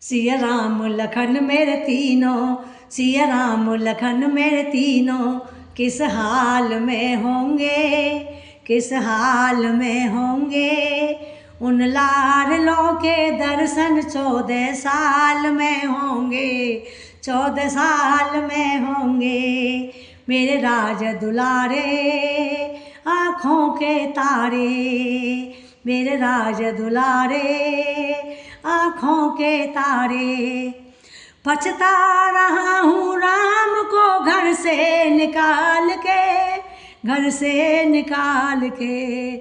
सिया राम लखन मेरे तीनों, सिया राम लखन मेरे तीनों, किस हाल में होंगे, किस हाल में होंगे। उन लाडलों के दर्शन 14 साल में होंगे, 14 साल में होंगे। मेरे राज दुलारे आँखों के तारे, मेरे राज दुलारे आँखों के तारे। पछता रहा हूँ राम को घर से निकाल के, घर से निकाल के।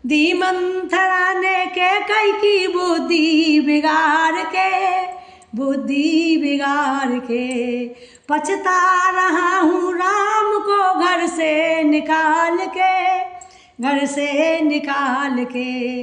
दी मंथरा ने के कई की बुद्धि बिगाड़ के, बुद्धि बिगाड़ के। पछता रहा हूँ राम को घर से निकाल के, घर से निकाल के।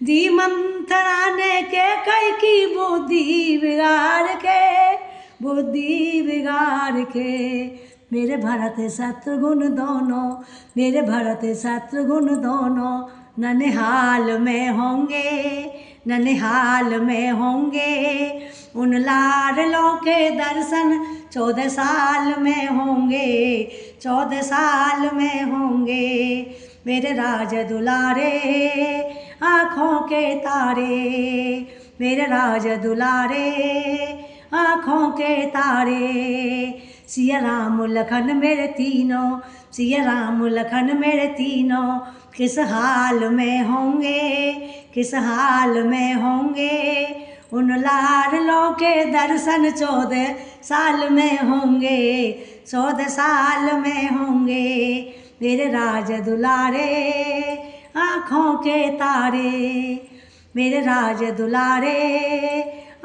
दी मंथरा ने के कई की बुद्धि बिगाड़ के, बुद्धि बिगाड़ के। मेरे भरत शत्रुघ्न दोनों, मेरे भरत शत्रुघ्न दोनों ननिहाल में होंगे, ननिहाल में होंगे। उन लाडलों के दर्शन 14 साल में होंगे, 14 साल में होंगे। मेरे राज दुलारे आँखों के तारे, मेरे राज दुलारे आँखों के तारे। सिया राम लखन मेरे तीनों, सिया राम लखन मेरे तीनों, किस हाल में होंगे, किस हाल में होंगे। उन लाडलों के दर्शन 14 साल में होंगे, 14 साल में होंगे। मेरे राज दुलारे आँखों के तारे, मेरे राज दुलारे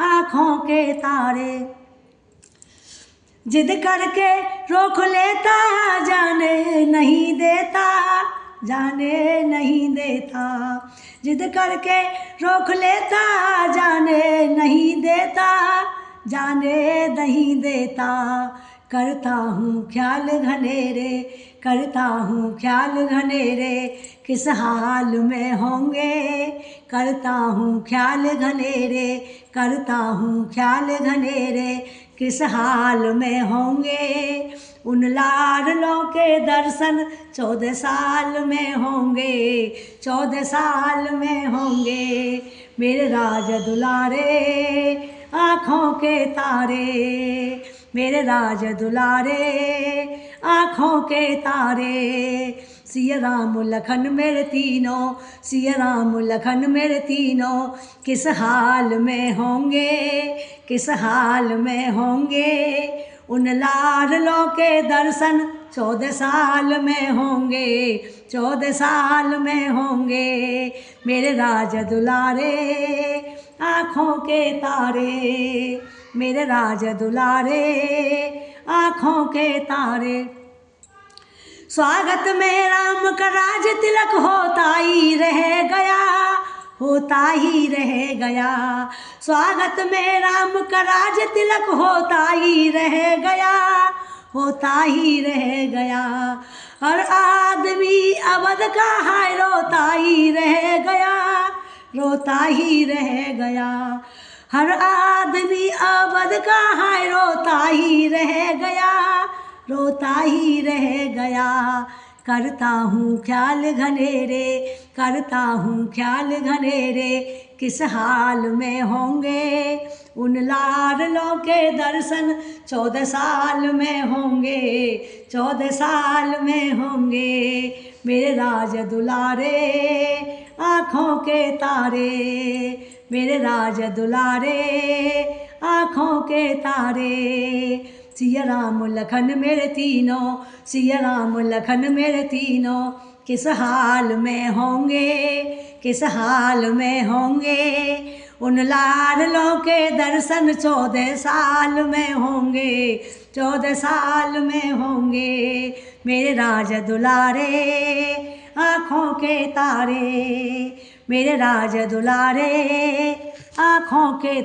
आँखों के तारे। जिद करके रोक लेता, जाने नहीं देता, जाने नहीं देता। जिद करके रोक लेता, जाने नहीं देता, जाने नहीं देता। करता हूँ ख्याल घनेरे, करता हूँ ख्याल घनेरे, किस हाल में होंगे। करता हूँ ख्याल घनेरे, करता हूँ ख्याल घनेरे, किस हाल में होंगे। उन लाडलों के दर्शन 14 साल में होंगे, 14 साल में होंगे। मेरे राज दुलारे आँखों के तारे, मेरे राज दुलारे आँखों के तारे। सिया राम लखन मेरे तीनों, सिया राम लखन मेरे तीनों, किस हाल में होंगे, किस हाल में होंगे। उन लाडलों के दर्शन 14 साल में होंगे, 14 साल में होंगे। मेरे राज दुलारे आँखों के तारे, मेरे राज दुलारे आँखों के तारे। स्वागत में राम का राज तिलक होता ही रह गया, होता ही रह गया। स्वागत में राम का राज तिलक होता ही रह गया, होता ही रह गया। हर आदमी अवध का हाय रोता ही रह गया, रोता ही रह गया। हर आदमी अवध का हाय रोता ही रह गया, रोता ही रह गया। करता हूँ ख्याल घनेरे, करता हूँ ख्याल घनेरे, किस हाल में होंगे। उन लाडलों के दर्शन 14 साल में होंगे, 14 साल में होंगे। मेरे राज दुलारे आँखों के तारे, मेरे राज दुलारे आँखों के तारे। सिया राम लखन मेरे तीनों, सिया राम लखन मेरे तीनों, किस हाल में होंगे, किस हाल में होंगे। उन लाडलों के दर्शन 14 साल में होंगे, 14 साल में होंगे। मेरे राज दुलारे आँखों के तारे, मेरे राज दुलारे आँखों के